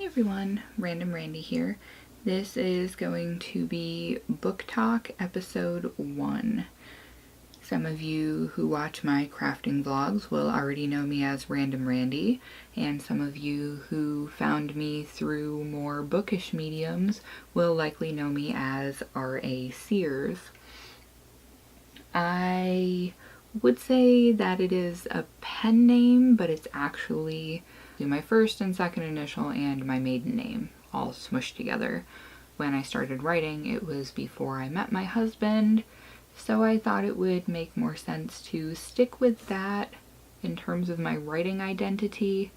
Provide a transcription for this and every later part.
everyone, Random Randy here. This is going to be Book Talk episode 1. Some of you who watch my crafting vlogs will already know me as Random Randy, and some of you who found me through more bookish mediums will likely know me as R.A. Sears. I would say that it is a pen name, but it's actually my first and second initial and my maiden name all smushed together. When I started writing, it was before I met my husband, so I thought it would make more sense to stick with that in terms of my writing identity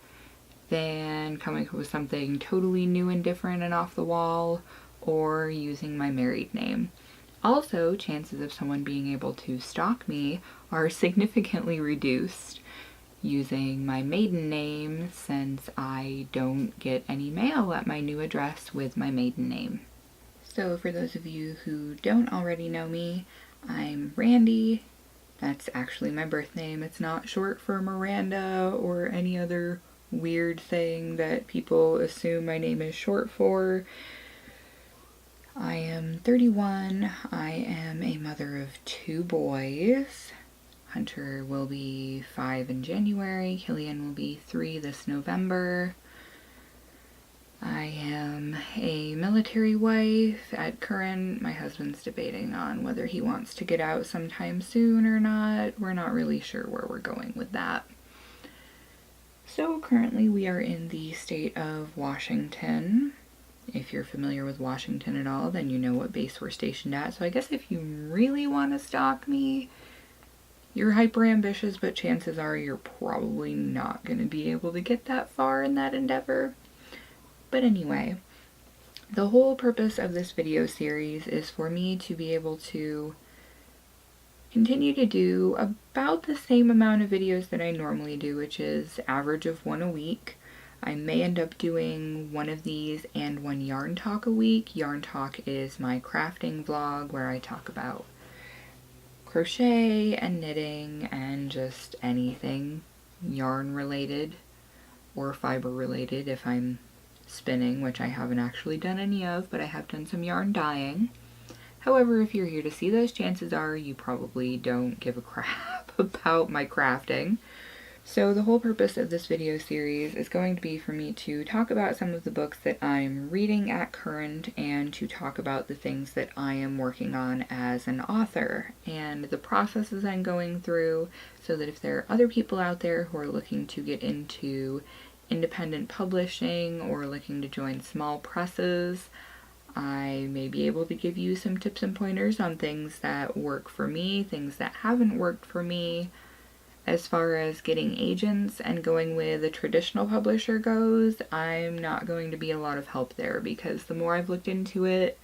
than coming up with something totally new and different and off the wall or using my married name. Also, chances of someone being able to stalk me are significantly reduced using my maiden name, since I don't get any mail at my new address with my maiden name. So for those of you who don't already know me, I'm Randi. That's actually my birth name. It's not short for Miranda or any other weird thing that people assume my name is short for. I am 31. I am a mother of 2 boys. Hunter will be 5 in January. Killian will be 3 this November. I am a military wife at current. My husband's debating on whether he wants to get out sometime soon or not. We're not really sure where we're going with that. So currently we are in the state of Washington. If you're familiar with Washington at all, then you know what base we're stationed at. So I guess if you really want to stalk me, you're hyper ambitious, but chances are you're probably not going to be able to get that far in that endeavor. But anyway, the whole purpose of this video series is for me to be able to continue to do about the same amount of videos that I normally do, which is average of 1 a week. I may end up doing one of these and one yarn talk a week. Yarn talk is my crafting vlog where I talk about crochet and knitting and just anything yarn related or fiber related if I'm spinning, which I haven't actually done any of, but I have done some yarn dyeing. However, if you're here to see those, chances are you probably don't give a crap about my crafting. So the whole purpose of this video series is going to be for me to talk about some of the books that I'm reading at current and to talk about the things that I am working on as an author and the processes I'm going through, so that if there are other people out there who are looking to get into independent publishing or looking to join small presses, I may be able to give you some tips and pointers on things that work for me, things that haven't worked for me. As far as getting agents and going with a traditional publisher goes, I'm not going to be a lot of help there, because the more I've looked into it,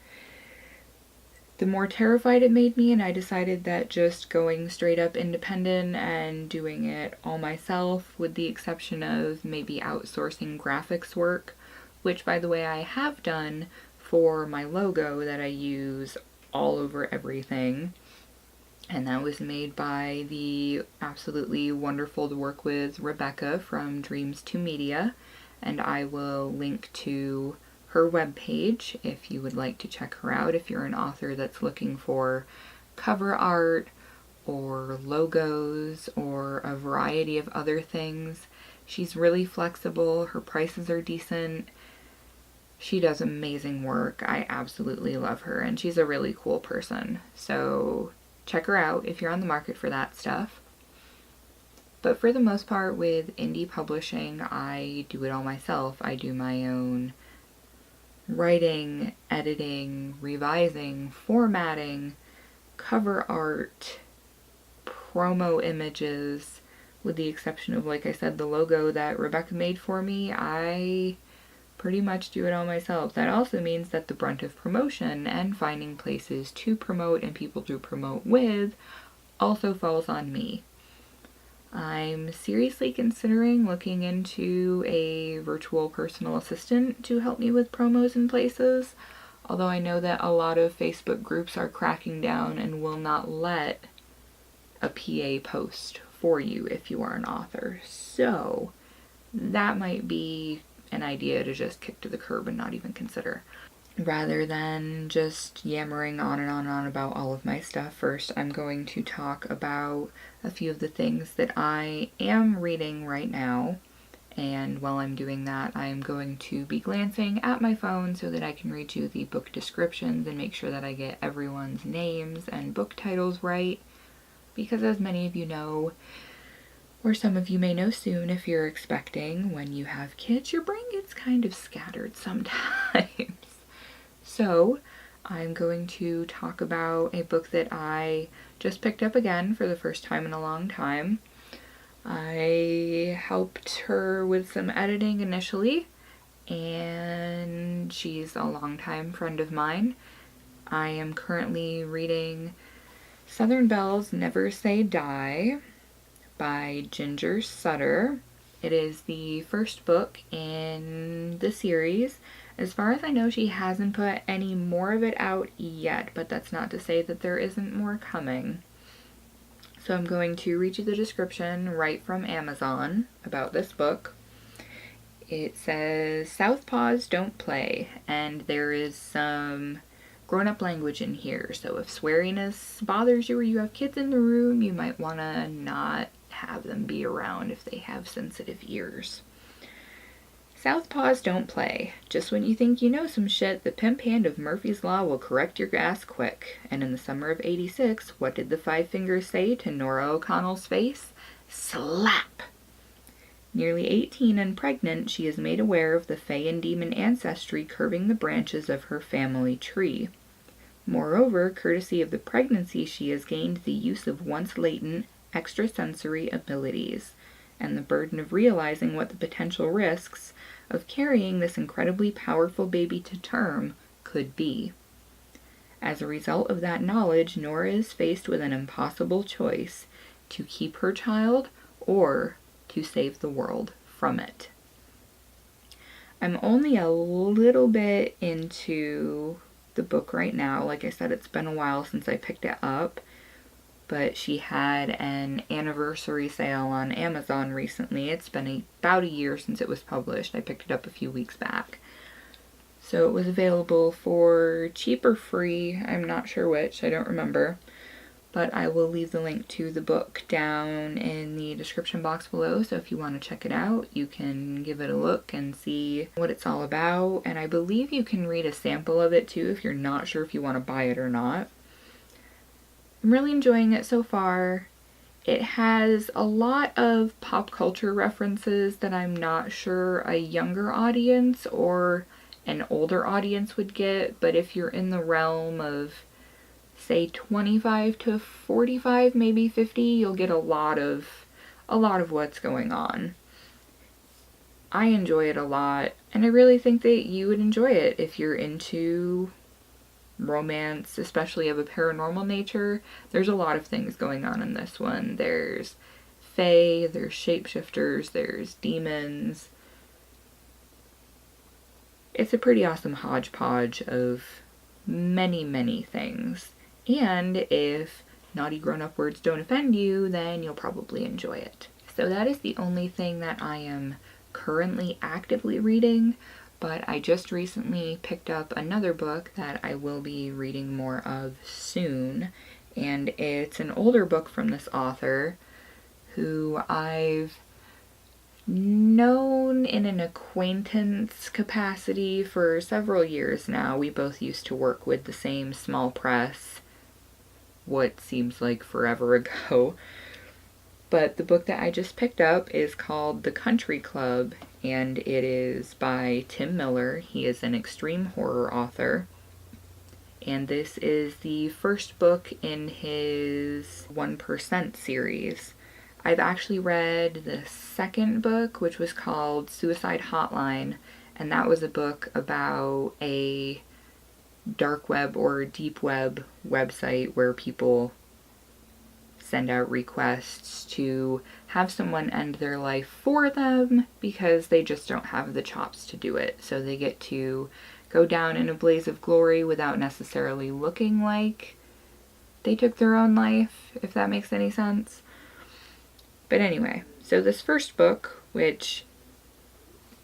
the more terrified it made me, and I decided that just going straight up independent and doing it all myself, with the exception of maybe outsourcing graphics work, which by the way I have done for my logo that I use all over everything. And that was made by the absolutely wonderful to work with Rebecca from Dreams to Media, and I will link to her webpage if you would like to check her out if you're an author that's looking for cover art or logos or a variety of other things. She's really flexible, her prices are decent, she does amazing work, I absolutely love her, and she's a really cool person. So check her out if you're on the market for that stuff. But for the most part with indie publishing, I do it all myself. I do my own writing, editing, revising, formatting, cover art, promo images, with the exception of, like I said, the logo that Rebecca made for me. I pretty much do it all myself. That also means that the brunt of promotion and finding places to promote and people to promote with also falls on me. I'm seriously considering looking into a virtual personal assistant to help me with promos in places, although I know that a lot of Facebook groups are cracking down and will not let a PA post for you if you are an author. So that might be an idea to just kick to the curb and not even consider. Rather than just yammering on and on and on about all of my stuff, first I'm going to talk about a few of the things that I am reading right now. And while I'm doing that, I'm going to be glancing at my phone so that I can read you the book descriptions and make sure that I get everyone's names and book titles right. Because as many of you know, or some of you may know soon if you're expecting, when you have kids, your brain gets kind of scattered sometimes. So I'm going to talk about a book that I just picked up again for the first time in a long time. I helped her with some editing initially, and she's a longtime friend of mine. I am currently reading Southern Belle's Never Say Die by Ginger Sutter. It is the first book in the series. As far as I know, she hasn't put any more of it out yet, but that's not to say that there isn't more coming. So I'm going to read you the description right from Amazon about this book. It says, "Southpaws don't play," and there is some grown-up language in here. So if sweariness bothers you or you have kids in the room, you might want to not have them be around if they have sensitive ears. Southpaws don't play. Just when you think you know some shit, the pimp hand of Murphy's Law will correct your ass quick. And in the summer of '86, what did the Five Fingers say to Nora O'Connell's face? Slap! Nearly 18 and pregnant, she is made aware of the Fey and Demon ancestry curving the branches of her family tree. Moreover, courtesy of the pregnancy, she has gained the use of once latent extrasensory abilities, and the burden of realizing what the potential risks of carrying this incredibly powerful baby to term could be. As a result of that knowledge, Nora is faced with an impossible choice: to keep her child or to save the world from it. I'm only a little bit into the book right now. Like I said, it's been a while since I picked it up, but she had an anniversary sale on Amazon recently. It's been about a year since it was published. I picked it up a few weeks back. So it was available for cheap or free. I'm not sure which. I don't remember. But I will leave the link to the book down in the description box below. So if you want to check it out, you can give it a look and see what it's all about. And I believe you can read a sample of it too if you're not sure if you want to buy it or not. I'm really enjoying it so far. It has a lot of pop culture references that I'm not sure a younger audience or an older audience would get, but if you're in the realm of, say, 25 to 45, maybe 50, you'll get a lot of what's going on. I enjoy it a lot, and I really think that you would enjoy it if you're into romance, especially of a paranormal nature. There's a lot of things going on in this one. There's fae, there's shapeshifters, there's demons. It's a pretty awesome hodgepodge of many, many things. And if naughty grown-up words don't offend you, then you'll probably enjoy it. So that is the only thing that I am currently actively reading. But I just recently picked up another book that I will be reading more of soon, and it's an older book from this author who I've known in an acquaintance capacity for several years now. We both used to work with the same small press, what seems like forever ago. But the book that I just picked up is called The Country Club, and it is by Tim Miller. He is an extreme horror author, and this is the first book in his 1% series. I've actually read the second book, which was called Suicide Hotline, and that was a book about a dark web or deep web website where people send out requests to have someone end their life for them because they just don't have the chops to do it. So they get to go down in a blaze of glory without necessarily looking like they took their own life, if that makes any sense. But anyway, so this first book, which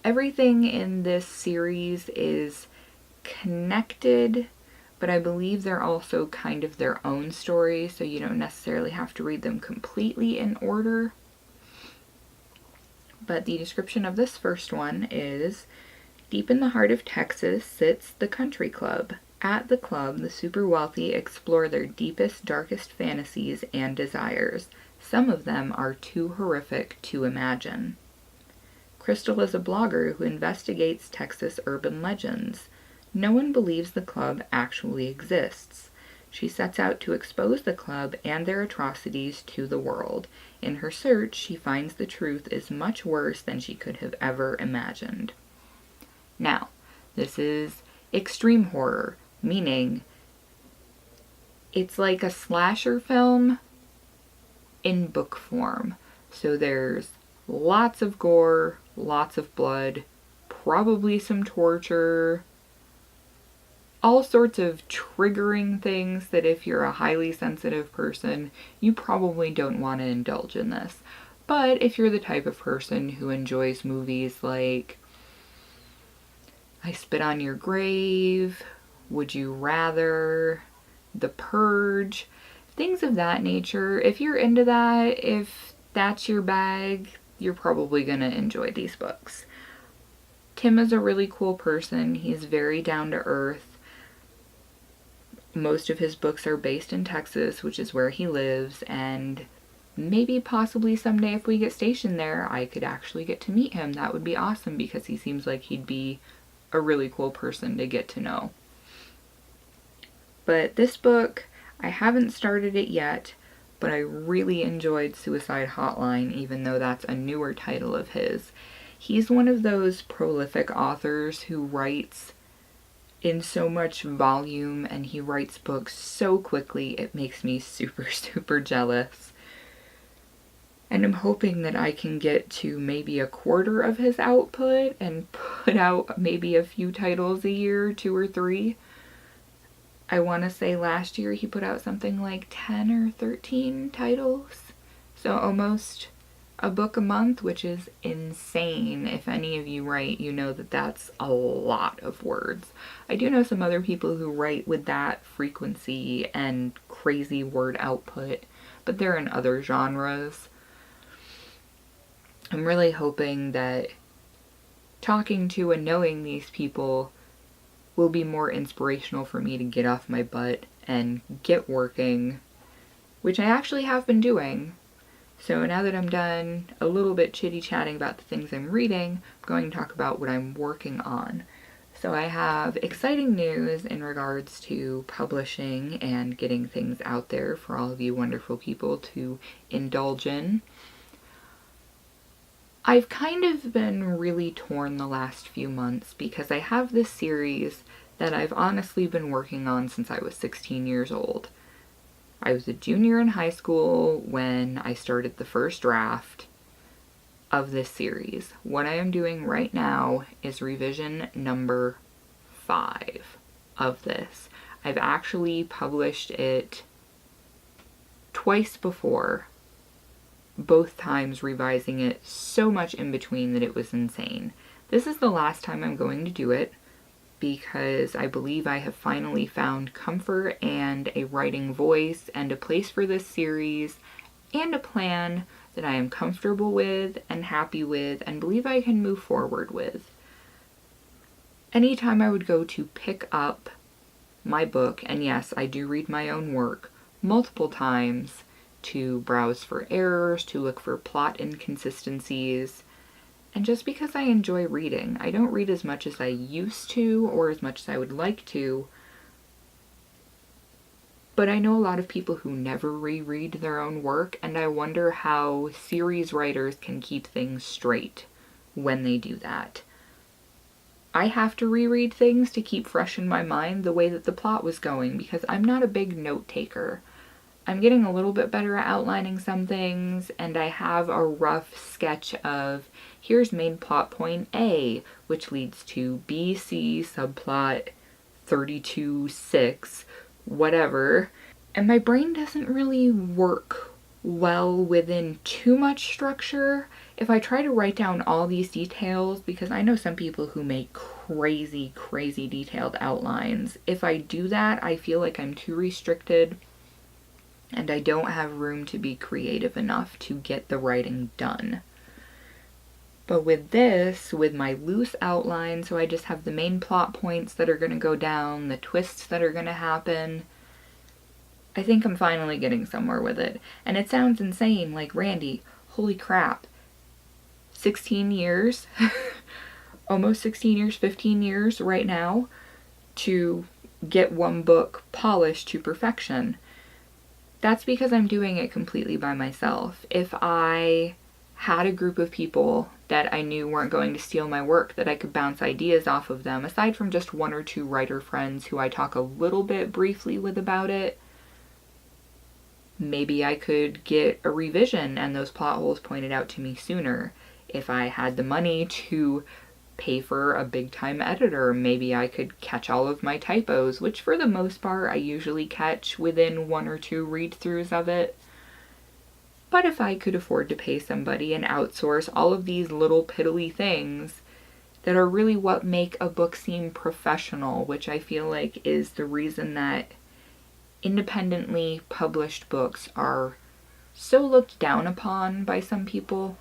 Everything in this series is connected, but I believe they're also kind of their own story, so you don't necessarily have to read them completely in order. But the description of this first one is, deep in the heart of Texas sits the Country Club. At the club, the super wealthy explore their deepest, darkest fantasies and desires. Some of them are too horrific to imagine. Crystal is a blogger who investigates Texas urban legends. No one believes the club actually exists. She sets out to expose the club and their atrocities to the world. In her search, she finds the truth is much worse than she could have ever imagined. Now, this is extreme horror, meaning it's like a slasher film in book form. So there's lots of gore, lots of blood, probably some torture, all sorts of triggering things that if you're a highly sensitive person, you probably don't want to indulge in this. But if you're the type of person who enjoys movies like I Spit on Your Grave, Would You Rather, The Purge, things of that nature, if you're into that, if that's your bag, you're probably going to enjoy these books. Tim is a really cool person. He's very down to earth. Most of his books are based in Texas, which is where he lives, and maybe possibly someday if we get stationed there, I could actually get to meet him. That would be awesome because he seems like he'd be a really cool person to get to know. But this book, I haven't started it yet, but I really enjoyed Suicide Hotline, even though that's a newer title of his. He's one of those prolific authors who writes in so much volume, and he writes books so quickly, it makes me super, super jealous. And I'm hoping that I can get to maybe a quarter of his output and put out maybe a few titles a year, 2 or 3. I want to say last year he put out something like 10 or 13 titles. So almost a book a month, which is insane. If any of you write, you know that that's a lot of words. I do know some other people who write with that frequency and crazy word output, but they're in other genres. I'm really hoping that talking to and knowing these people will be more inspirational for me to get off my butt and get working, which I actually have been doing. So now that I'm done a little bit chitty-chatting about the things I'm reading, I'm going to talk about what I'm working on. So I have exciting news in regards to publishing and getting things out there for all of you wonderful people to indulge in. I've kind of been really torn the last few months because I have this series that I've honestly been working on since I was 16 years old. I was a junior in high school when I started the first draft of this series. What I am doing right now is revision number 5 of this. I've actually published it twice before, both times revising it so much in between that it was insane. This is the last time I'm going to do it because I believe I have finally found comfort and a writing voice and a place for this series and a plan that I am comfortable with and happy with and believe I can move forward with. Anytime I would go to pick up my book, and yes, I do read my own work multiple times to browse for errors, to look for plot inconsistencies, and just because I enjoy reading. I don't read as much as I used to or as much as I would like to, but I know a lot of people who never reread their own work, and I wonder how series writers can keep things straight when they do that. I have to reread things to keep fresh in my mind the way that the plot was going because I'm not a big note taker. I'm getting a little bit better at outlining some things, and I have a rough sketch of here's main plot point A, which leads to B, C, subplot 32-6, whatever. And my brain doesn't really work well within too much structure. if I try to write down all these details, because I know some people who make crazy, crazy detailed outlines, if I do that, I feel like I'm too restricted and I don't have room to be creative enough to get the writing done. But with this, with my loose outline, so I just have the main plot points that are going to go down, the twists that are going to happen, I think I'm finally getting somewhere with it. And it sounds insane, like, Randi, holy crap, 16 years, almost 16 years, 15 years right now to get one book polished to perfection. That's because I'm doing it completely by myself. If I had a group of people that I knew weren't going to steal my work, that I could bounce ideas off of them, aside from just one or two writer friends who I talk a little bit briefly with about it, maybe I could get a revision and those plot holes pointed out to me sooner. If I had the money to pay for a big time editor, maybe I could catch all of my typos, which for the most part I usually catch within one or two read-throughs of it. But if I could afford to pay somebody and outsource all of these little piddly things that are really what make a book seem professional, which I feel like is the reason that independently published books are so looked down upon by some people,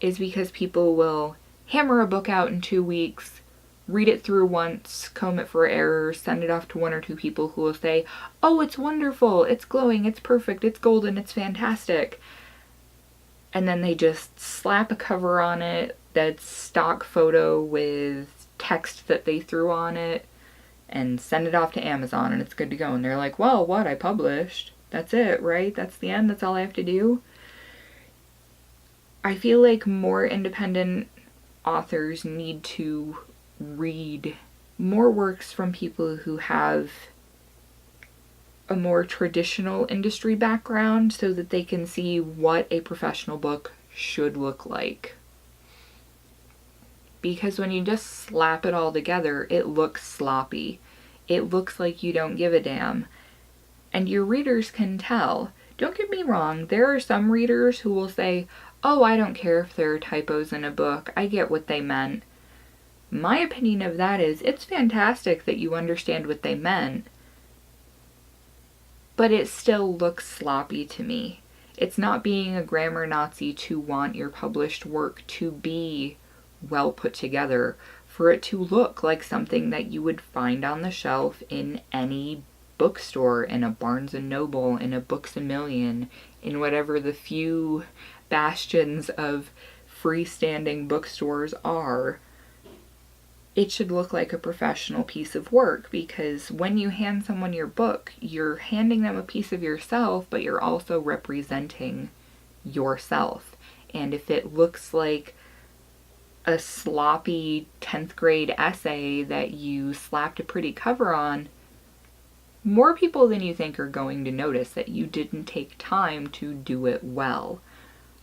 is because people will hammer a book out in 2 weeks, read it through once, comb it for errors, send it off to one or two people who will say, oh, it's wonderful, it's glowing, it's perfect, it's golden, it's fantastic. And then they just slap a cover on it that's stock photo with text that they threw on it and send it off to Amazon and it's good to go. And they're like, well, what? I published. That's it, right? That's the end? That's all I have to do? I feel like more independent authors need to read more works from people who have a more traditional industry background so that they can see what a professional book should look like. Because when you just slap it all together, it looks sloppy. It looks like you don't give a damn. And your readers can tell. Don't get me wrong, there are some readers who will say, oh, I don't care if there are typos in a book, I get what they meant. My opinion of that is, it's fantastic that you understand what they meant, but it still looks sloppy to me. It's not being a grammar Nazi to want your published work to be well put together, for it to look like something that you would find on the shelf in any bookstore, in a Barnes & Noble, in a Books A Million, in whatever the few bastions of freestanding bookstores are. It should look like a professional piece of work, because when you hand someone your book, you're handing them a piece of yourself, but you're also representing yourself. And if it looks like a sloppy 10th grade essay that you slapped a pretty cover on, more people than you think are going to notice that you didn't take time to do it well.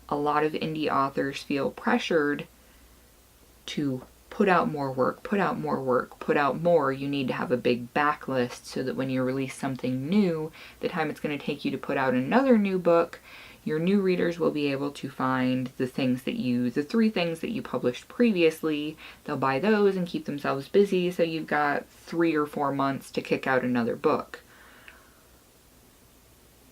A lot of indie authors feel pressured to put out more work, put out more work, put out more. You need to have a big backlist so that when you release something new, the time it's going to take you to put out another new book, your new readers will be able to find the 3 things that you published previously. They'll buy those and keep themselves busy, so you've got 3 or 4 months to kick out another book.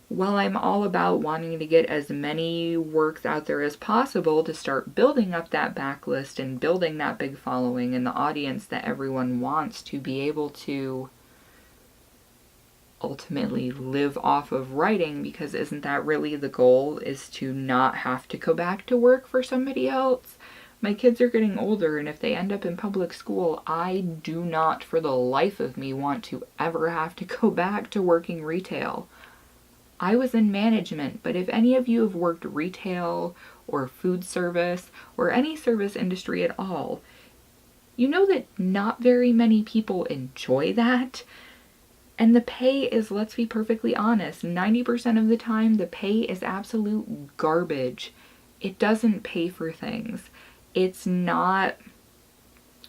While I'm all about wanting to get as many works out there as possible to start building up that backlist and building that big following and the audience that everyone wants to be able to ultimately live off of writing, because isn't that really the goal, is to not have to go back to work for somebody else? My kids are getting older, and if they end up in public school, I do not for the life of me want to ever have to go back to working retail. I was in management, but if any of you have worked retail or food service or any service industry at all, you know that not very many people enjoy that. And the pay is, let's be perfectly honest, 90% of the time the pay is absolute garbage. It doesn't pay for things. It's not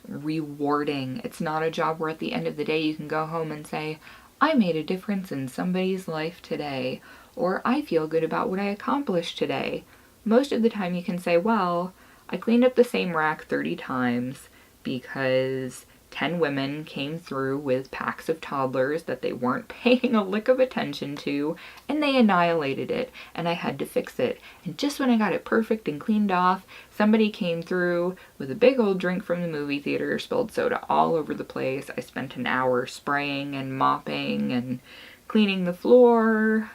rewarding. It's not a job where at the end of the day you can go home and say, I made a difference in somebody's life today, or I feel good about what I accomplished today. most of the time you can say, well, I cleaned up the same rack 30 times because 10 women came through with packs of toddlers that they weren't paying a lick of attention to, and they annihilated it, and I had to fix it. And just when I got it perfect and cleaned off, somebody came through with a big old drink from the movie theater, spilled soda all over the place. I spent an hour spraying and mopping and cleaning the floor.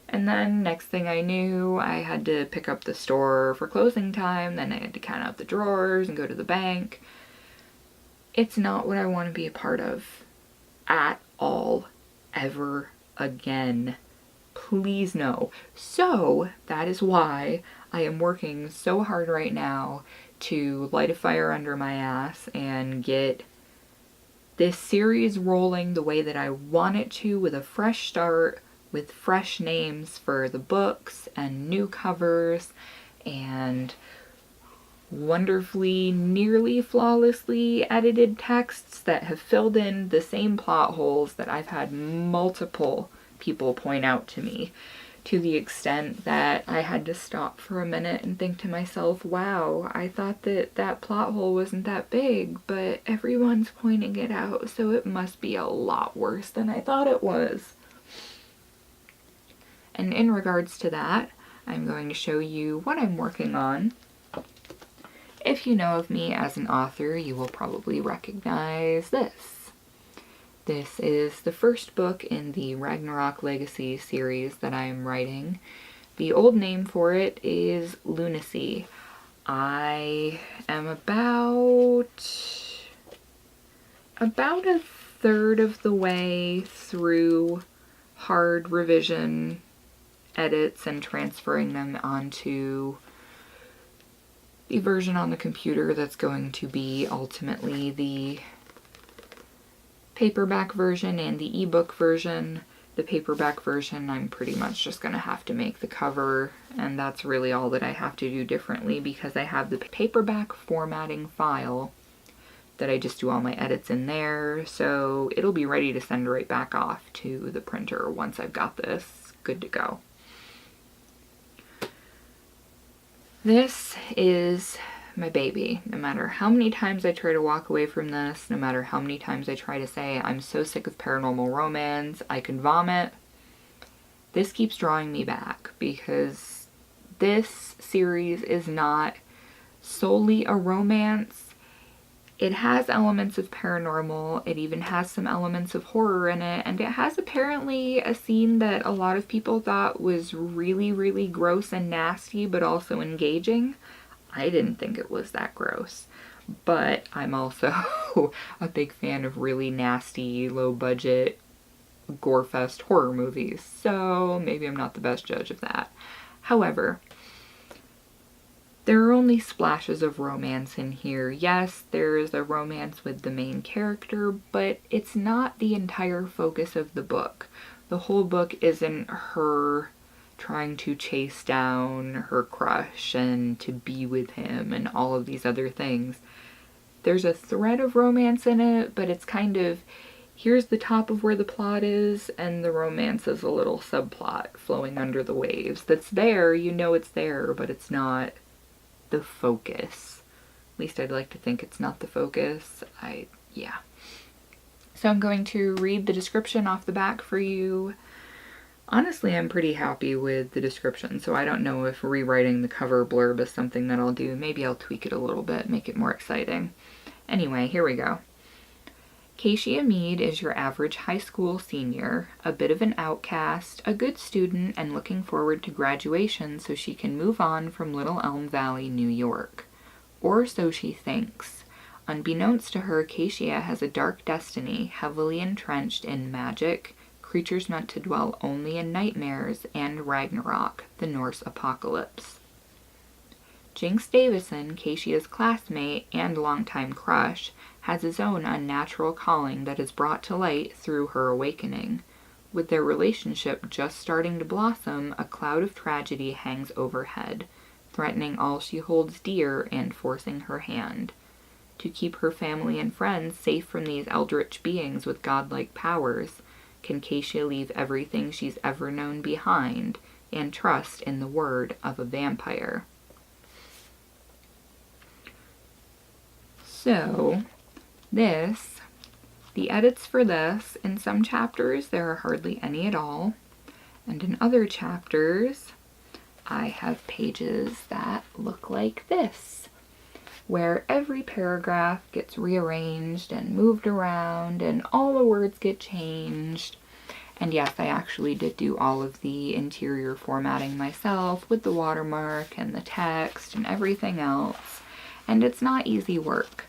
And then next thing I knew, I had to pick up the store for closing time. Then I had to count out the drawers and go to the bank. It's not what I want to be a part of at all, ever again. Please no. So that is why I am working so hard right now to light a fire under my ass and get this series rolling the way that I want it to, with a fresh start, with fresh names for the books and new covers and wonderfully, nearly flawlessly edited texts that have filled in the same plot holes that I've had multiple people point out to me, to the extent that I had to stop for a minute and think to myself, wow, I thought that that plot hole wasn't that big, but everyone's pointing it out, so it must be a lot worse than I thought it was. And in regards to that, I'm going to show you what I'm working on. If you know of me as an author, you will probably recognize this. This is the first book in the Ragnarok Legacy series that I am writing. The old name for it is Lunacy. I am about a third of the way through hard revision edits and transferring them onto the version on the computer that's going to be ultimately the paperback version and the ebook version. The paperback version, I'm pretty much just going to have to make the cover, and that's really all that I have to do differently, because I have the paperback formatting file that I just do all my edits in there, so it'll be ready to send right back off to the printer once I've got this good to go. This is my baby. No matter how many times I try to walk away from this, no matter how many times I try to say I'm so sick of paranormal romance, I could vomit, this keeps drawing me back, because this series is not solely a romance. It has elements of paranormal, it even has some elements of horror in it, and it has apparently a scene that a lot of people thought was really, really gross and nasty, but also engaging. I didn't think it was that gross, but I'm also a big fan of really nasty, low-budget, gore-fest horror movies, so maybe I'm not the best judge of that. However, there are only splashes of romance in here. Yes, there is a romance with the main character, but it's not the entire focus of the book. The whole book isn't her trying to chase down her crush and to be with him and all of these other things. There's a thread of romance in it, but it's kind of, here's the top of where the plot is, and the romance is a little subplot flowing under the waves. That's there, you know it's there, but it's not the focus. At least I'd like to think it's not the focus. Yeah. So I'm going to read the description off the back for you. Honestly, I'm pretty happy with the description, so I don't know if rewriting the cover blurb is something that I'll do. Maybe I'll tweak it a little bit, make it more exciting. Anyway, here we go. Keishia Mead is your average high school senior, a bit of an outcast, a good student, and looking forward to graduation so she can move on from Little Elm Valley, New York. Or so she thinks. Unbeknownst to her, Keishia has a dark destiny, heavily entrenched in magic, creatures meant to dwell only in nightmares, and Ragnarok, the Norse apocalypse. Jinx Davison, Keishia's classmate and longtime crush, has his own unnatural calling that is brought to light through her awakening. With their relationship just starting to blossom, a cloud of tragedy hangs overhead, threatening all she holds dear and forcing her hand. To keep her family and friends safe from these eldritch beings with godlike powers, can Keishia leave everything she's ever known behind and trust in the word of a vampire? So the edits for this, in some chapters there are hardly any at all, and in other chapters I have pages that look like this, where every paragraph gets rearranged and moved around and all the words get changed. And yes, I actually did do all of the interior formatting myself with the watermark and the text and everything else. And it's not easy work,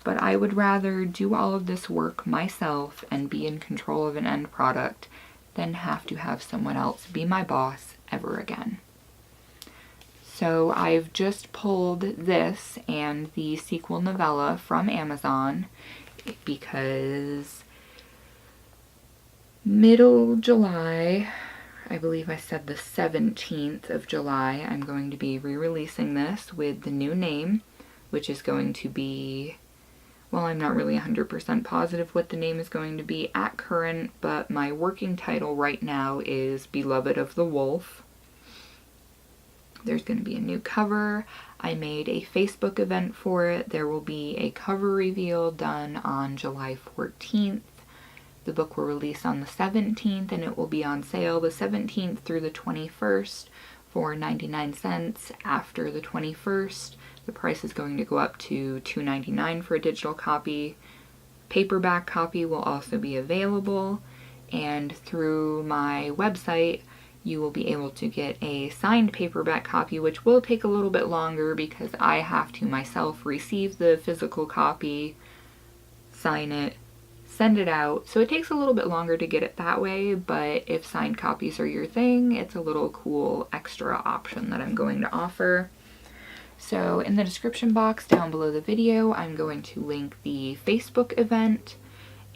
but I would rather do all of this work myself and be in control of an end product than have to have someone else be my boss ever again. So I've just pulled this and the sequel novella from Amazon because middle July, I believe I said the 17th of July, I'm going to be re-releasing this with the new name, which is going to be, well, I'm not really 100% positive what the name is going to be at current, but my working title right now is Beloved of the Wolf. There's going to be a new cover. I made a Facebook event for it. There will be a cover reveal done on July 14th. The book will release on the 17th, and it will be on sale the 17th through the 21st for 99 cents. After the 21st, the price is going to go up to $2.99 for a digital copy. Paperback copy will also be available, and through my website, you will be able to get a signed paperback copy, which will take a little bit longer because I have to myself receive the physical copy, sign it, send it out. So it takes a little bit longer to get it that way, but if signed copies are your thing, it's a little cool extra option that I'm going to offer. So in the description box down below the video, I'm going to link the Facebook event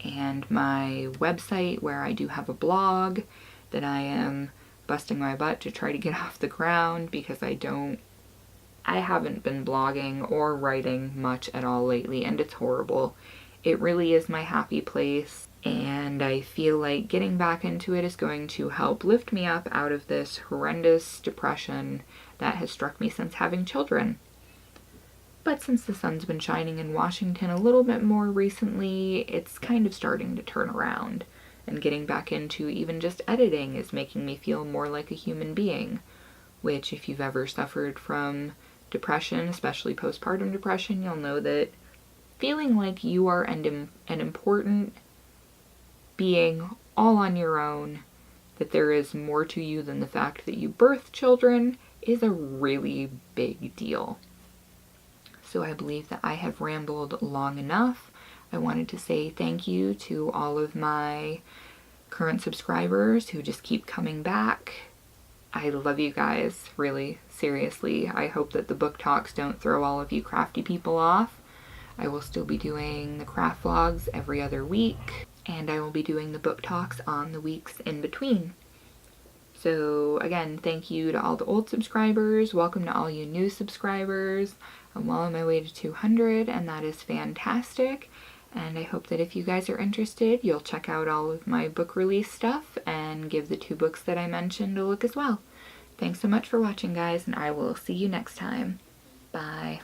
and my website where I do have a blog that I am busting my butt to try to get off the ground because I haven't been blogging or writing much at all lately, and it's horrible. It really is my happy place, and I feel like getting back into it is going to help lift me up out of this horrendous depression that has struck me since having children. But since the sun's been shining in Washington a little bit more recently, it's kind of starting to turn around. And getting back into even just editing is making me feel more like a human being, which if you've ever suffered from depression, especially postpartum depression, you'll know that feeling like you are an important being all on your own, that there is more to you than the fact that you birth children, is a really big deal. So I believe that I have rambled long enough. I wanted to say thank you to all of my current subscribers who just keep coming back. I love you guys, really, seriously. I hope that the book talks don't throw all of you crafty people off. I will still be doing the craft vlogs every other week, and I will be doing the book talks on the weeks in between. So again, thank you to all the old subscribers. Welcome to all you new subscribers. I'm well on my way to 200, and that is fantastic. And I hope that if you guys are interested, you'll check out all of my book release stuff and give the 2 books that I mentioned a look as well. Thanks so much for watching, guys, and I will see you next time. Bye.